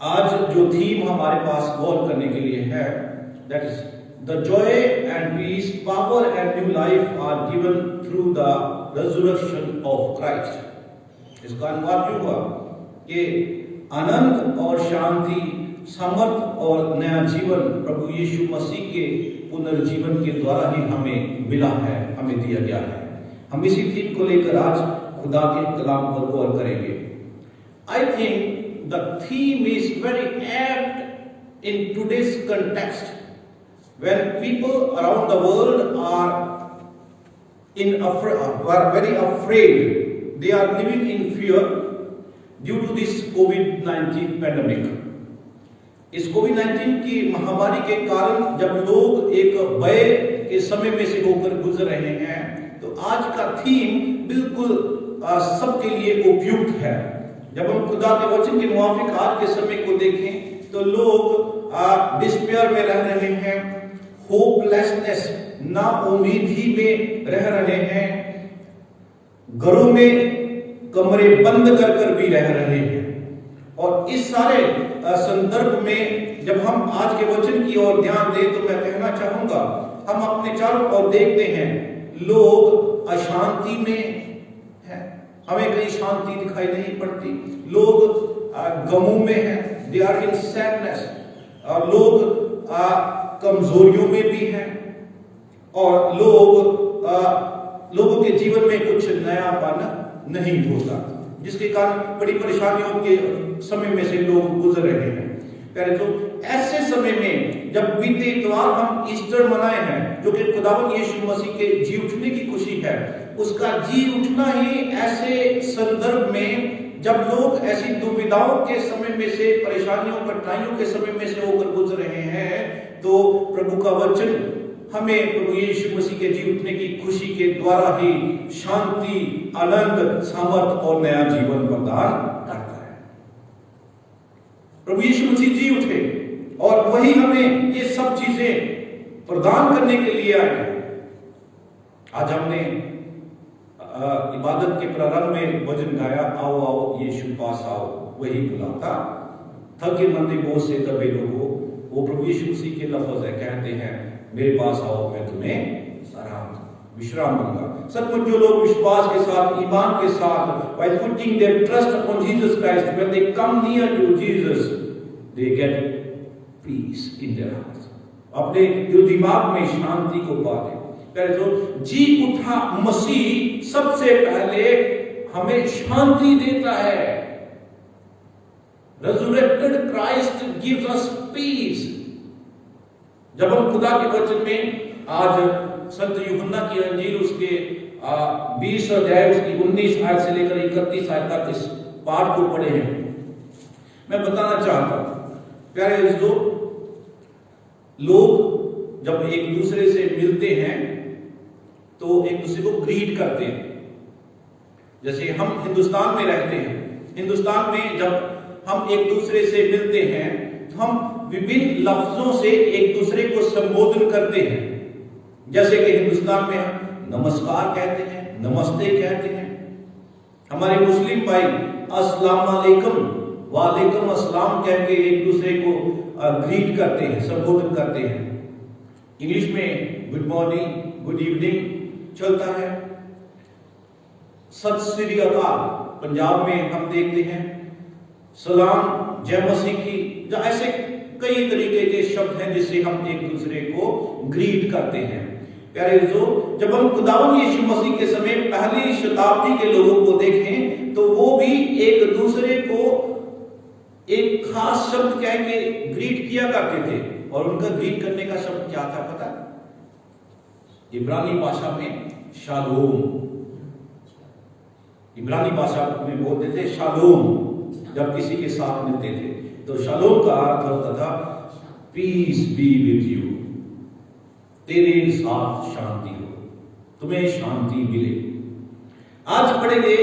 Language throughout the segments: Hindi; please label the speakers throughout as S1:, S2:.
S1: आज जो थीम हमारे पास गौर करने के लिए है, that is the joy and peace, power and new life are given through the resurrection of Christ. इसका अनुवाद यूं हुआ कि आनंद और शांति, समर्थ और नया जीवन प्रभु यीशु मसीह के पुनर्जीवन के द्वारा ही हमें मिला है, हमें दिया गया है। हम इसी थीम को लेकर आज खुदा के कलाम पर गौर करेंगे। I think the theme is very apt in today's context when people around the world are very afraid, they are living in fear due to this COVID-19 pandemic। इस COVID-19 की महामारी के कारण जब लोग एक भय के समय में से होकर गुजर रहे हैं, तो आज का थीम बिल्कुल सबके लिए उपयुक्त है। जब हम खुदा के वचन के मुआफिक आज के समय को देखें तो लोग डिस्पेयर में रह रहे हैं, होपलेसनेस, ना उम्मीदी में रह रहे हैं, घरों में कमरे बंद कर कर भी रह रहे हैं। और इस सारे संदर्भ में जब हम आज के वचन की ओर ध्यान दें तो मैं कहना चाहूंगा, हम अपने चारों ओर देखते हैं लोग अशांति में हैं, हमें कहीं शांति दिखाई नहीं पड़ती। लोग गमों में हैं, दे आर इन सैडनेस, और लोग कमजोरियों में भी हैं, और लोगों के जीवन में कुछ नयापन नहीं होता, जिसके कारण बड़ी परेशानियों के समय में से लोग गुजर रहे हैं। पहले तो ऐसे समय में जब बीते इतवार हम ईस्टर मनाए हैं, जो कि खुदावंद यीशु मसीह के जी उठने की खुशी है, उसका जी उठना ही ऐसे संदर्भ में जब लोग ऐसी दुविधाओं के समय में से, परेशानियों कठिनाइयों के समय में से होकर गुजर रहे हैं, तो प्रभु का वचन हमें प्रभु यीशु मसीह के जी उठने की खुशी के द्वारा ही शांति, आनंद, सामर्थ और नया जीवन प्रदान करता है। प्रभु यीशु मसीह जी उठे और वही हमें ये सब चीजें प्रदान करने के लिए आए। आज हमने इबादत के प्रारंभ में भजन गाया, आओ आओ यीशु पास आओ, वही बुलाता थके मंदे बोझ से दबे लोगों। वो प्रभु यीशु मसीह के लफ्ज है, कहते हैं मेरे पास आओ, मैं तुम्हें आराम विश्राम दूंगा। सचमुच जो लोग विश्वास के साथ, ईमान के साथ, while putting their trust upon Jesus Christ, when they come near to Jesus, they get peace in their hearts। अपने जो दिमाग में शांति को पाते। पहले तो जी उठा मसीह सबसे पहले हमें शांति देता है। Resurrected Christ gives us peace। जब हम खुदा के वचन में आज संत यूहन्ना की अंजील उसके 20 अध्याय उसकी 19 आयत से लेकर 31 आयत तक इस पाठ को पढ़े हैं, मैं बताना चाहता हूं प्यारे दोस्तों, लोग जब एक दूसरे से मिलते हैं तो एक दूसरे को ग्रीट करते हैं। जैसे हम हिंदुस्तान में रहते हैं, हिंदुस्तान में जब हम एक दूसरे से मिलते हैं तो हम विभिन्न लफ्जों से एक दूसरे को संबोधन करते हैं। जैसे कि हिंदुस्तान में हम नमस्कार कहते हैं, नमस्ते कहते हैं। हमारे मुस्लिम भाई अस्सलाम वालेकुम, वालेकुम अस्सलाम कह के एक दूसरे को ग्रीट करते हैं, संबोधन करते हैं। इंग्लिश में गुड मॉर्निंग, गुड इवनिंग चलता है। सत श्री अकाल पंजाब में हम देखते हैं, सलाम, जय मसीह की, ऐसे कई तरीके के शब्द हैं जिससे हम एक दूसरे को ग्रीट करते हैं। प्यारे दोस्तों, जब हम खुदावंद यीशु मसीह के समय पहली शताब्दी के लोगों को देखें तो वो भी एक दूसरे को एक खास शब्द कह के ग्रीट किया करते थे, और उनका ग्रीट करने का शब्द क्या था पता? इब्रानी भाषा में शालोम। इब्रानी भाषा में बोलते थे शालोम। जब किसी के साथ मिलते थे तो शालोम का अर्थ होता था पीस बी विद यू, तेरे साथ शांति हो, तुम्हें शांति मिले। आज पढ़ेंगे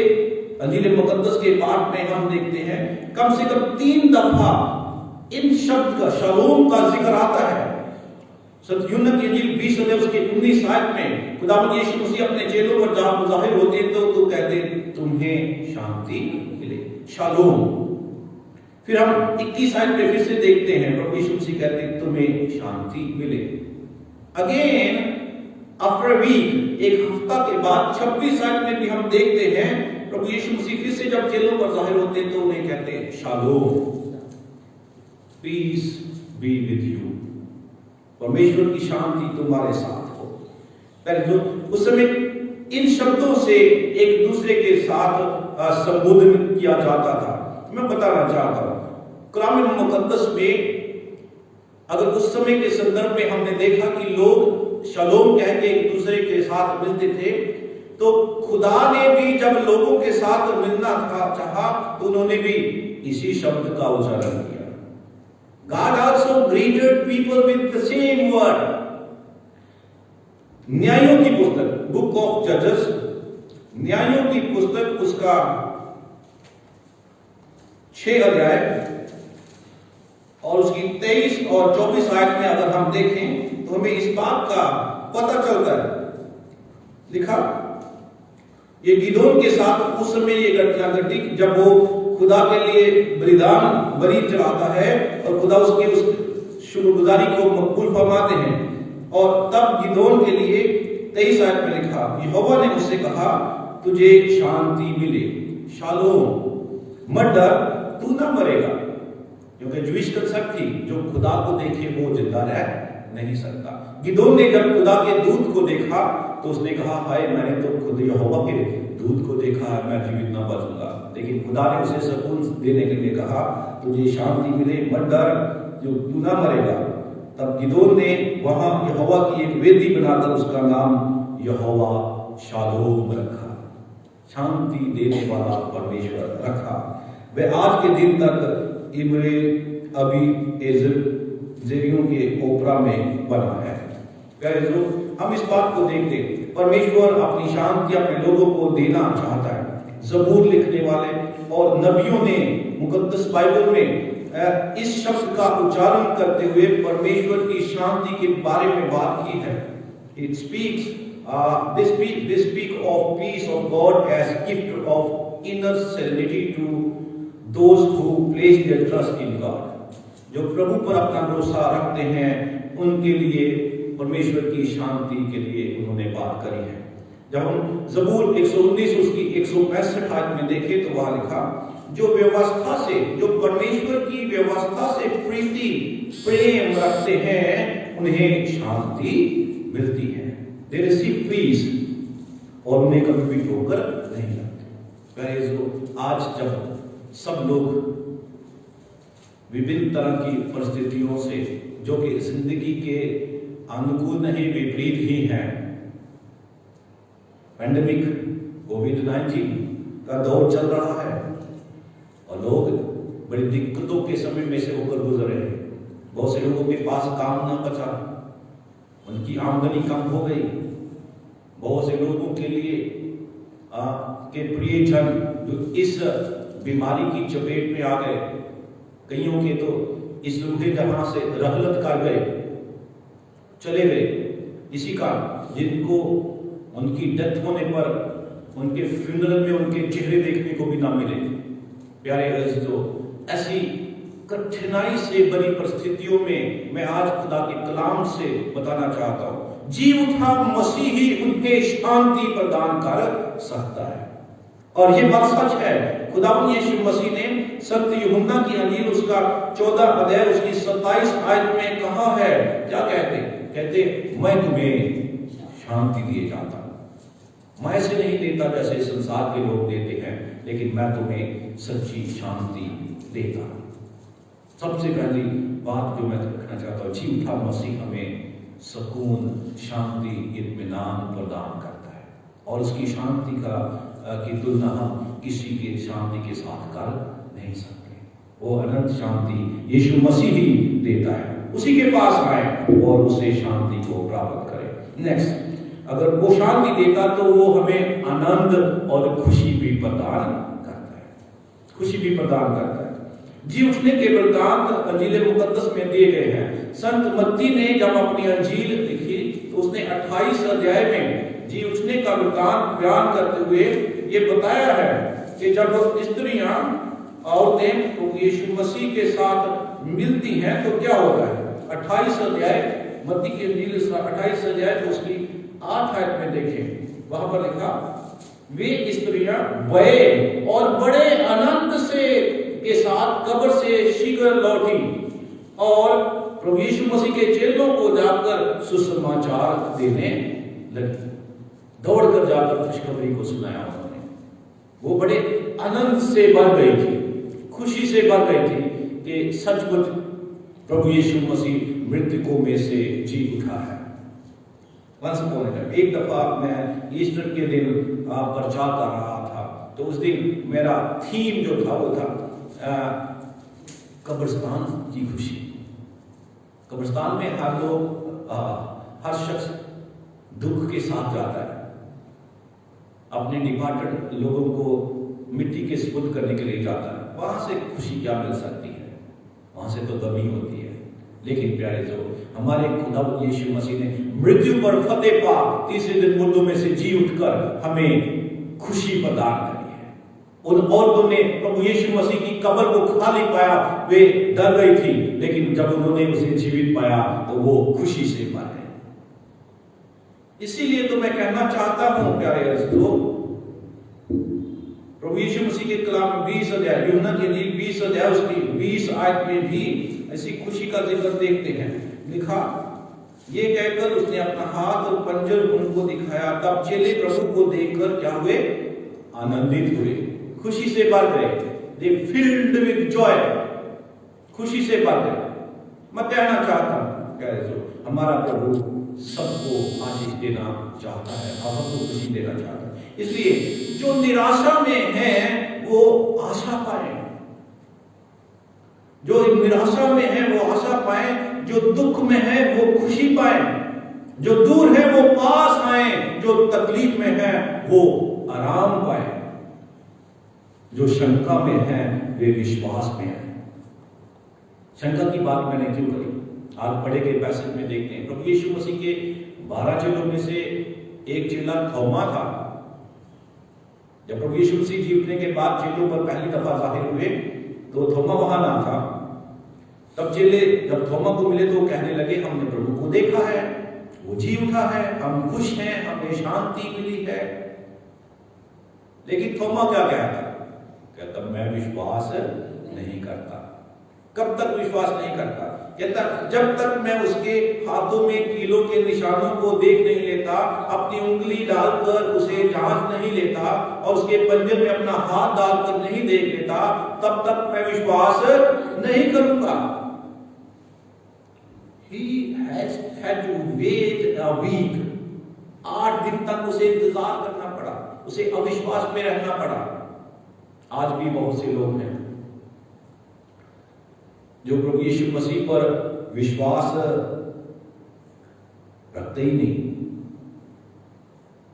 S1: अंजील मुकद्दस के पाठ में हम देखते हैं कम से कम 3 दफा इन शब्द का, शालोम का जिक्र आता है। संत यूहन्ना की अंजील 20 अध्याय उसके 19 आयत में खुदावंद यीशु मसीह अपने चेलों पर जब जाहिर होते तो कहते तुम्हें शांति मिले, शालोम। फिर हम 21 आयत में फिर से देखते हैं प्रभु यीशु मसीह कहते हैं तुम्हें शांति मिले। अगेन आफ्टर वीक, एक हफ्ता के बाद 26 आयत में भी हम देखते हैं प्रभु यीशु मसीह फिर से जब चेलों पर जाहिर होते हैं तो उन्हें कहते हैं shalom, peace be with you, परमेश्वर की शांति तुम्हारे साथ हो। पहले उस समय इन शब्दों से एक दूसरे के साथ संबोधन किया जाता था। मैं बताना चाहता हूं कलाम मुकद्दस में अगर उस समय के संदर्भ में हमने देखा कि लोग शलोम कह के एक दूसरे के साथ मिलते थे, तो खुदा ने भी जब लोगों के साथ मिलना चाहा तो उन्होंने भी इसी शब्द का उच्चारण किया। God also greeted people with the same word. न्यायों की पुस्तक, बुक ऑफ जजेस, न्यायों की पुस्तक उसका 6 अध्याय और उसकी 23 और 24 आयत में अगर हम देखें तो हमें इस बात का पता चलता है। लिखा ये गिदोन के साथ उस समय ये घटना घटी जब वो खुदा के लिए बलि चढ़ाता है और खुदा उसकी उस शुक्रगुजारी को मकबूल फरमाते हैं। और तब गिदोन के लिए 23 आयत में लिखा यहोवा ने उससे कहा तुझे शांति मिले, शालोम, मत डर, तू ना मरेगा। क्योंकि जूइश कंसेप्ट थी जो खुदा को देखे वो जिंदा रह नहीं सकता। गिदोन ने जब खुदा के दूत को देखा तो उसने कहा हाय मैंने तो खुद यहोवा के दूत को देखा है, मैं जीवित ना बचूंगा। लेकिन खुदा ने उसे सुकून देने के लिए कहा तुझे शांति मिले, मत डर, जो तू ना मरेगा। तब गिदोन ने वहां यहोवा की एक वेदी बनाकर उसका नाम यहोवा शालोम रखा, शांति देने वाला परमेश्वर रखा। वह आज के दिन तक इब्रे अभी जेरियों के ओपरा में बना है। जो हम इस बात को देखते परमेश्वर अपनी शांति अपने लोगों को देना चाहता है। ज़बूर लिखने वाले और नबियों ने मुकद्दस बाइबल में इस शब्द का उच्चारण करते हुए परमेश्वर की शांति के बारे में बात की है। It speaks, they speak of peace of God as gift of inner serenity to those who place their trust in God. जो प्रभु पर अपना भरोसा रखते हैं उनके लिए परमेश्वर की शांति के लिए उन्होंने बात करी है। जब हम ज़बूर 119 उसकी 165 आयत में देखें तो वहां लिखा जो व्यवस्था से, जो परमेश्वर की व्यवस्था से प्रीति प्रेम रखते हैं उन्हें शांति मिलती है। They receive peace और उन्हें कभी भी ठोकर नहीं लगती। जो आज जब सब लोग विभिन्न तरह की परिस्थितियों से जो कि जिंदगी के अनुकूल नहीं विपरीत ही हैं, पैंडेमिक कोविड-19 का दौर चल रहा है और लोग बड़ी दिक्कतों के समय में से होकर गुजर रहे हैं। बहुत से लोगों के पास काम ना बचा, उनकी आमदनी कम हो गई। बहुत से लोगों के लिए के प्रियजन जो इस बीमारी की चपेट में आ गए, कईयों के तो इस रूहे जहां से रहलत कर गए, चले गए। इसी कारण जिनको उनकी डेथ होने पर उनके फ्यूनरल में उनके चेहरे देखने को भी ना मिले। प्यारे अज़ीज़ों, ऐसी कठिनाई से बड़ी परिस्थितियों में मैं आज खुदा के कलाम से बताना चाहता हूं जी उठा मसीह ही उन्हें शांति प्रदान कर सकता है। और ये बात सच है। खुदावंद यीशु मसीह ने संत यूहन्ना की अंजील उसका 14 अध्याय उसकी 27 आयत में कहा है, क्या कहते मैं तुम्हें शांति दिए जाता हूं। मैं ऐसे नहीं देता जैसे संसार के लोग देते हैं, लेकिन मैं तुम्हें सच्ची शांति देता हूं। सबसे पहली बात जो मैं रखना चाहता हूं, जी उठा मसीह हमें सुकून, शांति, इत्मीनान प्रदान करता है और उसकी शांति की तुलना हम किसी के शांति के साथ कर नहीं सकते। वो अनंत शांति यीशु मसीह ही देता है। उसी के पास आए और उसे शांति को प्राप्त करें। नेक्स्ट, अगर वो शांति देता तो वो हमें आनंद और खुशी भी प्रदान करता है, खुशी भी प्रदान करता है। जी उठने के वृत्तांत अंजील मुकद्दस में दिए गए हैं। संत मत्ती ने जब अपनी अंजील लिखी तो उसने 28 अध्याय में जी उठने का वृत्तांत बयान करते हुए ये बताया है कि जब स्त्रियां औरतें प्रभु यीशु मसीह के साथ मिलती हैं तो क्या होता है? 28 अध्याय मत्ती के इंजील 28 अध्याय तो उसकी 8 आयत में देखें, वहां पर लिखा, वे स्त्रियां भय और बड़े आनंद से के साथ कब्र से शीघ्र लौटी और प्रभु यीशु मसीह के चेलों को जाकर सुसमाचार देने लगी। दौड़कर जाकर खुशखबरी को सुनाया उन्होंने। वो बड़े आनंद से भर गई थी, खुशी से भर गई थी कि सचमुच प्रभु यीशु मसीह मृतकों में से जी उठा है। एक दफा मैं ईस्टर के दिन प्रचार कर रहा था, तो उस दिन मेरा थीम जो था वो था कब्रिस्तान की खुशी। कब्रिस्तान में हर लोग हर शख्स दुख के साथ जाता है, अपने डिपार्टेड लोगों को मिट्टी के सुपुर्द करने के लिए जाता है। वहां से खुशी क्या मिल सकती है? वहां से तो गमी होती है। लेकिन प्यारे जो हमारे खुदा यीशु मसीह ने मृत्यु पर फतेह पा तीसरे दिन मुर्दों में से जी उठकर हमें खुशी प्रदान करी है। उन औरतों ने प्रभु यीशु मसीह की कब्र को खाली पाया, वे डर गई थी, लेकिन जब उन्होंने उसे जीवित पाया तो वो खुशी से भर गए। इसीलिए तो मैं कहना चाहता हूं प्यारे दोस्तों, प्रभु यीशु मसीह के कलाम 20 अध्याय यूहन्ना की इंजील 20 अध्याय उसकी 20 आयत में भी ऐसी खुशी का जिक्र देखते हैं। लिखा, ये कहकर उसने अपना हाथ और पंजर उनको दिखाया, तब चेले प्रभु को देखकर क्या हुए? आनंदित हुए, खुशी से भर गए। दे फिल्ड विद जॉय, खुशी से भर गए। मैं कहना चाहता हूं क्या है, हमारा प्रभु सबको आशीष देना चाहता है, सबको खुशी देना चाहता है। इसलिए जो निराशा में है वो आशा पाए, जो निराशा में है वो आशा पाए, जो दुख में है वो खुशी पाए, जो दूर है वो पास आए, जो तकलीफ में है वो आराम पाए, जो शंका में है वे विश्वास में है। शंका की बात मैंने क्यों करी? आज पढ़े गए पैसेज में देखते हैं, प्रभु यीशु मसीह के 12 चेलों में से एक चेला थोमा था। जब प्रभु यीशु मसीह जी उठने के बाद चेलों पर पहली दफा जाहिर हुए तो थोमा वहां ना था। तब चेले जब थोमा को मिले तो कहने लगे, हमने प्रभु को देखा है, वो जी उठा है, हम खुश हैं, हमें शांति मिली है। लेकिन थोमा क्या कहता? कहता मैं विश्वास नहीं करता। कब तक विश्वास नहीं करता? कहता जब तक मैं उसके हाथों में कीलों के निशानों को देख नहीं लेता, अपनी उंगली डालकर उसे जांच नहीं लेता और उसके पंजे में अपना हाथ डालकर नहीं देख लेता, तब तक मैं विश्वास नहीं करूंगा। He has had to wait a week. 8 दिन तक उसे इंतजार करना पड़ा, उसे अविश्वास में रहना पड़ा। आज भी बहुत से लोग हैं जो प्रभु यीशु मसीह पर विश्वास रखते ही नहीं।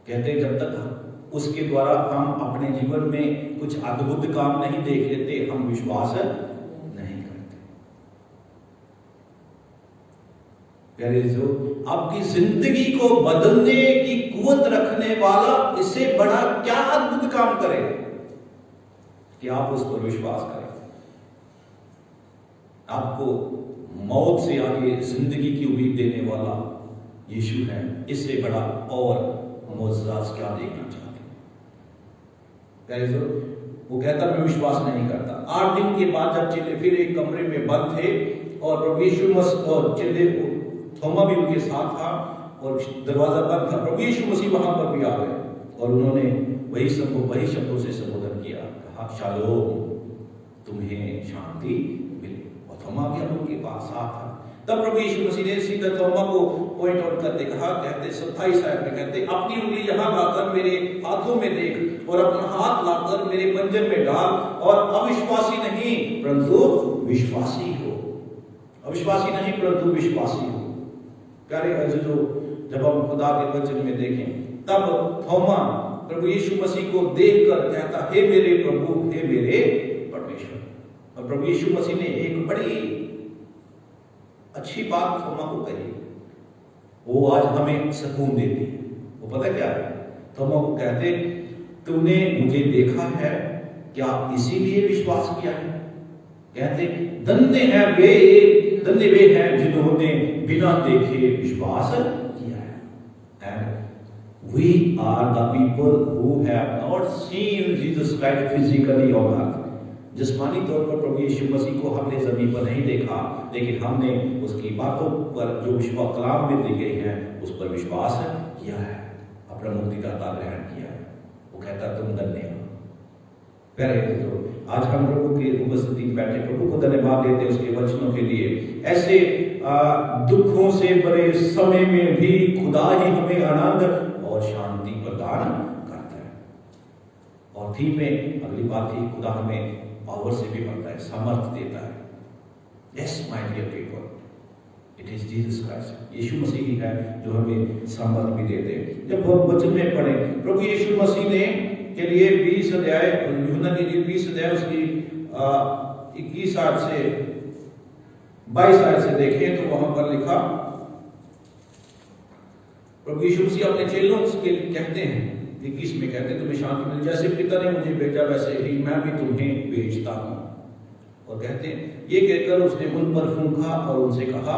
S1: कहते जब तक उसके द्वारा हम अपने जीवन में कुछ अद्भुत काम नहीं देख लेते, हम विश्वास नहीं करते। प्यारे जो आपकी जिंदगी को बदलने की कुवत रखने वाला इससे बड़ा क्या अद्भुत काम करे कि आप उस पर विश्वास करें। आपको मौत से आगे जिंदगी की उम्मीद देने वाला यीशु है, इससे बड़ा और मौजूद क्या देखना चाहते हैं? वो कहता मैं विश्वास नहीं करता। 8 दिन के बाद जब चेले फिर एक कमरे में बंद थे और प्रभु यीशु मसीह और चेले थोमा भी उनके साथ था और दरवाजा बंद था, प्रभु यीशु मसीह वहां पर भी आ गए और उन्होंने वही शब्दों से संबोधन किया, कहा शालोम, तुम्हें शांति मिले। और थोमा भी अब उनके पास था। तब प्रभु यीशु मसीह ने सीधा थोमा को पॉइंट आउट करते कहा, कहते 27 आयत में कहते, अपनी उंगली यहां लाकर मेरे हाथों में देख और अपना हाथ लाकर मेरे पंजे में डाल और अविश्वासी नहीं परंतु विश्वासी हो। अविश्वासी नहीं परंतु विश्वासी हो। प्यारे अजीजों, जब हम खुदा के वचन में देखें तब थोमा प्रभु यीशु मसीह को देखकर कहता, हे मेरे प्रभु, हे मेरे परमेश्वर। और प्रभु यीशु मसीह ने एक बड़ी अच्छी बात थोमा को कही, वो आज हमें सुकून देती है। वो पता क्या है? थोमा को कहते, तूने मुझे देखा है क्या इसीलिए विश्वास किया है? कहते धन्य वे हैं जिन्होंने बिना देखे विश्वास किया है। And we are the people who have not seen Jesus Christ physically on earth. जिस्मानी तौर पर प्रभु यीशु मसीह को हमने जमीन पर नहीं देखा, लेकिन हमने उसकी बातों पर जो विश्वास कलाम में दी गई है उस पर विश्वास किया है, अपना मुक्तिदाता ग्रहण किया है। वो कहता तुम धन्य हो। प्यारे मित्रों, आज हम प्रभु की उपस्थिति में बैठे प्रभु को धन्यवाद देते हैं उसके वचनों के लिए। ऐसे दुखों से भरे समय में भी खुदा ही हमें आनंद और शांति प्रदान करता है। और थी में अगली बात ही खुदा हमें पावर से भी बनता है, सामर्थ देता है। Yes my dear people, it is Jesus Christ. Yeshu Masih ही है जो हमें सामर्थ भी देते हैं। जब हम वचन में पढ़े प्रभु यीशु मसीह ने के लिए 20 अध्याय यूहन्ना के लिए 20 अध्याय उसकी 21 आयत से 22 आयत से देखें तो वहां पर लिखा प्रभु यीशु मसीह अपने चेलों के कहते हैं 21 में कहते हैं तुम्हें शांति मिले, जैसे पिता ने मुझे भेजा वैसे ही मैं भी तुम्हें भेजता हूं। और कहते हैं ये कहकर उसने उन पर फूंका और उनसे कहा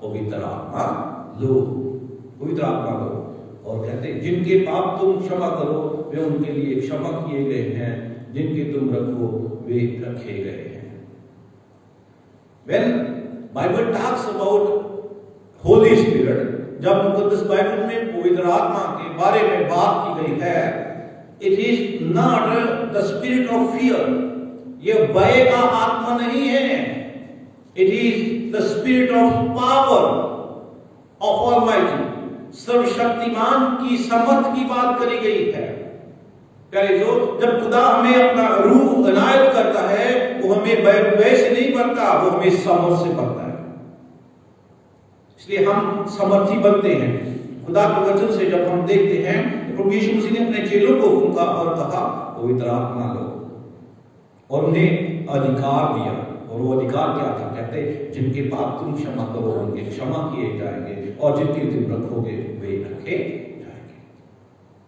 S1: पवित्र आत्मा लो, पवित्र आत्मा लो। और कहते हैं जिनके पाप तुम क्षमा करो वे उनके लिए क्षमा किए गए हैं, जिनके तुम रखो वे रखे गए हैं। When Bible talks about Holy Spirit, जब मुकद्दस बाइबल में पवित्र आत्मा के बारे में बात की गई है, it is not the spirit of fear, यह भय का आत्मा नहीं है। It is the spirit of power of almighty, सर्वशक्तिमान की समर्थ की बात करी गई है। प्यारे जो जब खुदा हमें अपना रूह इनायत करता है वो हमें भय से नहीं भरता, वो हमें समर्थ से भरता है। इसलिए हम समर्थी बनते हैं। खुदा के वचन से जब हम देखते हैं प्रभु यीशु मसीह ने अपने चेलों को फूंका और कहा पवित्र आत्मा लो, और उन्हें अधिकार दिया। और वो अधिकार क्या था? कहते जिनके पाप तुम क्षमा करो उनके क्षमा किए जाएंगे, और जिनके तुम रखोगे वे रखे जाएंगे।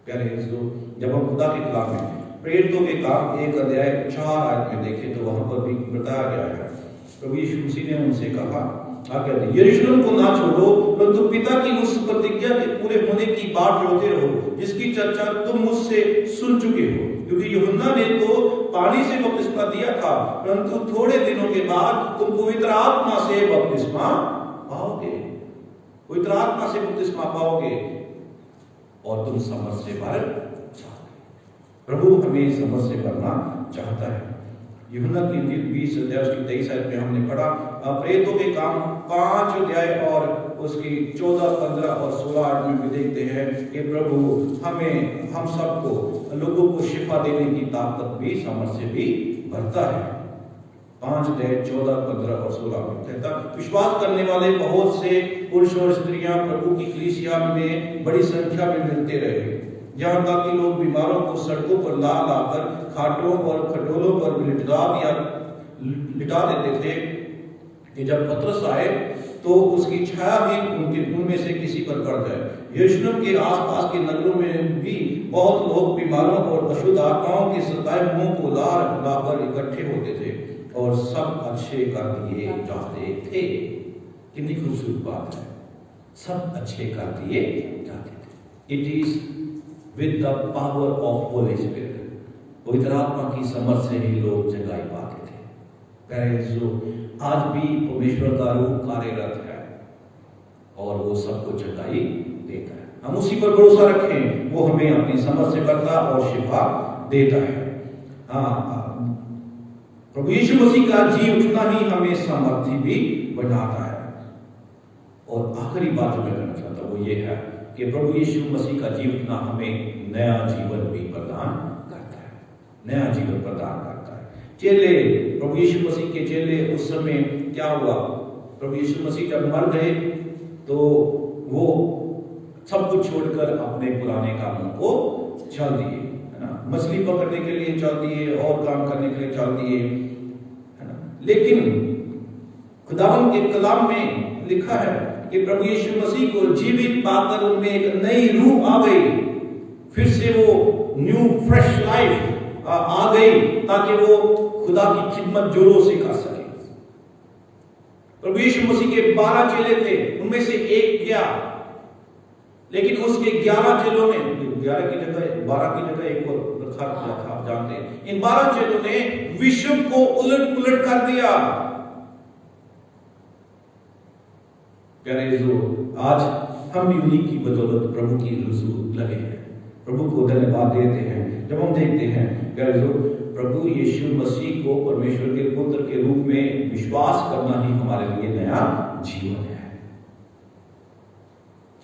S1: प्यारे दोस्तों, जब हम खुदा के कलाम में प्रेरितों के काम 1 अध्याय 4 आयत में देखें तो वहां पर भी बताया गया है प्रभु यीशु मसीह ने उनसे कहा यरूशलेम को ना छोड़ो, परंतु पिता की उस प्रतिज्ञा के पूरे होने की बात जोड़ते रहो जिसकी चर्चा तुम मुझसे सुन चुके हो। क्योंकि यूहन्ना ने तो पानी से बपतिस्मा दिया था, परंतु थोड़े दिनों के बाद तुम पवित्र आत्मा से बपतिस्मा पाओगे। पवित्र आत्मा से बपतिस्मा पाओगे और तुम समझ से भर जाओगे। प्रभु हमें समझ से भरना चाहता है। यूहन्ना की इंजील 20 अध्याय उसकी 23 आयत में हमने पढ़ा, प्रेरितों के काम 5 अध्याय और उसकी 14, 15 और 16 आयत में भी देखते हैं कि प्रभु हमें हम सबको लोगों को शिफा देने की ताकत भी समझ से भी भरता है। 5 अध्याय 14, 15 और 16 में कहता विश्वास करने वाले बहुत से पुरुष और स्त्रियां प्रभु की कलीसिया में बड़ी संख्या में मिलते रहे, जहां तक कि लोग बीमारों को सड़कों पर ला लाकर खाटों और खटोलों पर लिटा देते थे कि जब पतरस आए तो उसकी छाया भी उनमें से किसी पर पड़ जाए। यरूशलेम के आसपास के नगरों में भी बहुत लोग बीमारों और अशुद्ध आत्माओं के सताए मुंह को लाकर इकट्ठे होते थे और सब अच्छे कर दिए जाते थे। कितनी खूबसूरत बात है, सब अच्छे कर दिए जाते थे। It is with the power of Holi spirit, पवित्र आत्मा की समझ से ही लोग जगाई पाते थे। जो आज भी परमेश्वर का रूह कार्यरत है और वो सबको जगाई देता है। हम उसी पर भरोसा रखें, वो हमें अपनी समझ से करता और शिफा देता है। प्रभु यीशु मसीह का जी उठना ही हमें सामर्थी भी बनाता है। और आखिरी बात जो मैं कहना चाहता हूं वो ये है कि प्रभु यीशु मसीह का जी उठना हमें नया जीवन भी प्रदान करता है, नया जीवन प्रदान करता है। चेले, प्रभु यीशु मसीह के चेले उस समय क्या हुआ? प्रभु यीशु मसीह जब मर गए तो वो सब कुछ छोड़कर अपने पुराने कामों को चल दिए, है ना। मछली पकड़ने के लिए चल दिए और काम करने के लिए चल दिए, है ना। लेकिन खुदावन के कलाम में लिखा है कि प्रभु यीशु मसीह को जीवित पाकर उनमें एक नई रूह आ गई। फिर से वो न्यू फ्रेश लाइफ आ गई ताकि वो खुदा की खिदमत जोरों से कर सके। प्रभु यीशु मसीह के 12 चेले थे, उनमें से एक गया, लेकिन उसके 11 चेलों ने 11 की जगह 12 की जगह एक और रखा, आप जानते हैं। इन 12 चेलों ने विश्व को उलट पुलट कर दिया। प्यारे जो आज हम भी उन्हीं की बदौलत प्रभु की हुजूर लगे हैं, प्रभु को धन्यवाद देते हैं जब हम देखते हैं प्यारे जो प्रभु यीशु मसीह को परमेश्वर के पुत्र के रूप में विश्वास करना ही हमारे लिए नया जीवन है।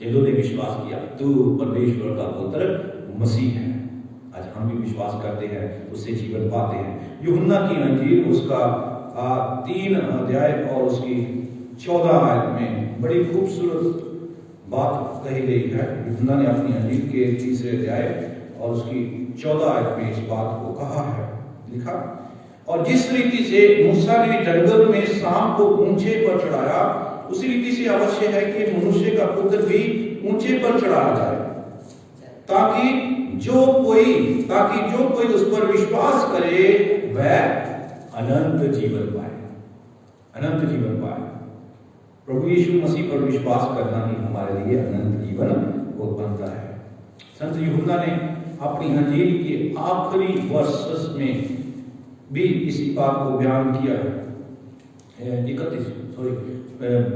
S1: चेलों ने विश्वास किया, तू परमेश्वर का पुत्र मसीह है। आज हम भी विश्वास करते हैं, उससे जीवन पाते हैं। यूहन्ना की अंजील उसका 3 अध्याय और उसकी 14 आयत में बड़ी खूबसूरत बात कही गई है। यूहन्ना ने अपनी अंजील के 3 अध्याय और उसकी 14 आयत में इस बात को कहा है, लिखा, और जिस रीति से मूसा ने जंगल में सांप को ऊंचे पर चढ़ाया, उसी रीति से अवश्य है कि मनुष्य का पुत्र भी ऊंचे पर चढ़ाया जाए, ताकि जो कोई उस पर विश्वास करे वह अनंत जीवन पाए, अनंत जीवन पाए। प्रभु यीशु मसीह पर विश्वास करना ही हमारे लिए अनंत जीवन को बनता है। संत यूहन्ना ने अपनी अंजील के आखिरी वर्ष में भी इसी बात को बयान किया है।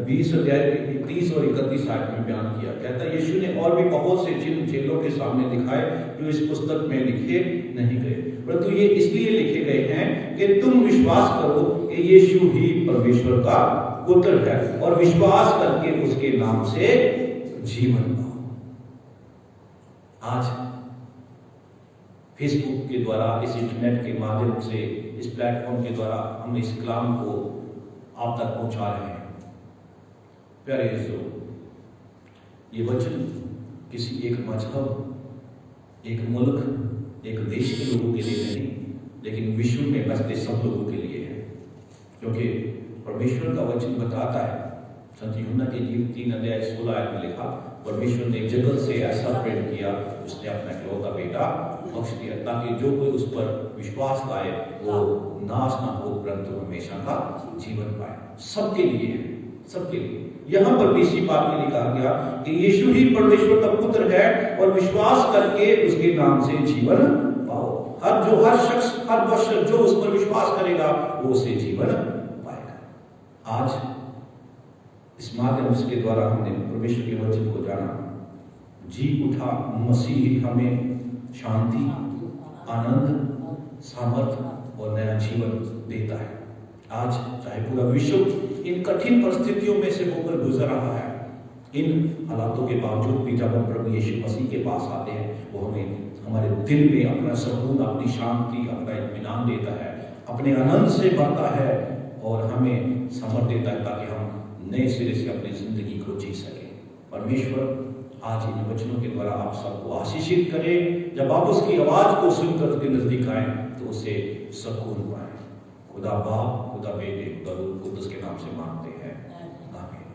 S1: 20 अध्याय 30 और 31 आयत में बयान किया। कहता है, यीशु ने और भी बहुत से चिन्ह चेलों के सामने दिखाए जो इस पुस्तक में लिखे नहीं गए, परंतु ये इसलिए लिखे गए हैं कि तुम विश्वास करो कि यीशु ही परमेश्वर का पुत्र है और विश्वास करके उसके नाम से जीवन पाओ। आज फेसबुक के द्वारा, इस इंटरनेट के माध्यम से, इस प्लेटफॉर्म के द्वारा हम इस कलाम को आप तक पहुंचा रहे हैं। प्यारे दोस्तों, ये वचन किसी एक मजहब, एक मुल्क, एक देश के लोगों के लिए नहीं, लेकिन विश्व में बसते सब लोगों के लिए है। क्योंकि परमेश्वर का वचन बताता है, संत यूहन्ना के जीव 3 अध्याय 16 आयत में लिखा, परमेश्वर ने जगत से ऐसा प्रेम किया, उसने अपना इकलौता बेटा बख्श दिया, ताकि जो कोई उस पर विश्वास लाए वो नाश ना हो, परंतु हमेशा का जीवन पाए। सबके लिए है, सबके लिए। यहाँ पर भी इसी बात के लिए कहा गया कि यीशु ही परमेश्वर का पुत्र है और विश्वास करके उसके नाम से जीवन पाओ। हर शख्स, हर बशर जो उस पर विश्वास करेगा वो उसे जीवन पाएगा। आज इस माध्यम के द्वारा हमने परमेश्वर के वचन को जाना, जी उठा मसीह हमें शांति, आनंद, सामर्थ और नया जीवन देता है। आज चाहे पूरा विश्व इन कठिन परिस्थितियों में से होकर गुजर रहा है, इन हालातों के बावजूद भी जब हम प्रभु यीशु मसीह के पास आते हैं, वो हमें हमारे दिल में अपना सुकून, अपनी शांति, अपना इत्मीनान देता है, अपने आनंद से भरता है और हमें समर्थ देता है ताकि हम नए सिरे से अपनी जिंदगी को जी सके। परमेश्वर आज इन वचनों के द्वारा आप सबको आशीषित करें। जब आप उसकी आवाज को सुनकर उसके नजदीक आए तो उसे सुकून पाए। खुदा बाप, खुदा बेटे, खुदा रूह कुद्दूस के नाम से मांगते हैं।